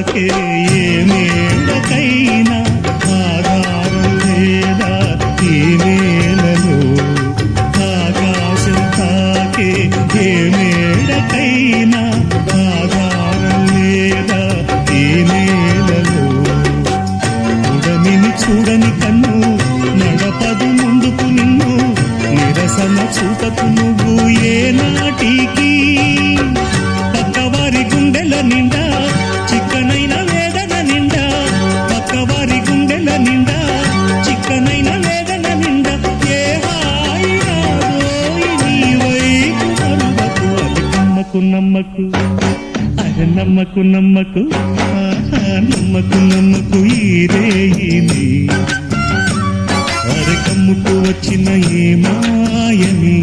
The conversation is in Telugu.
తాకే ఏ మేడకైనా ఆధారం లేదా ఈ నేలలో ఆకాశం తాకే ఏ మేడకైనా ఆధారం లేదా ఈ నేలలో ఉడమిని చూడని కన్ను నడపదు ముందుకు నిన్ను నిరసన చూపకు నువ్వు ఏనాటికి పక్కవారి గుండెల నిండా చిక్కనైన వేదన నిండా పక్కవారి గుండెల నిండా చిక్కనైన వేదన నిండా ఏ హాయి నాదోయి నీ వైపు అరువకు అది నమ్మకు నమ్మకు అరే నమ్మకు నమ్మకు నమ్మకు నమ్మకు ఈ రేయిని అరే కమ్ముకు వచ్చిన ఏ మాయని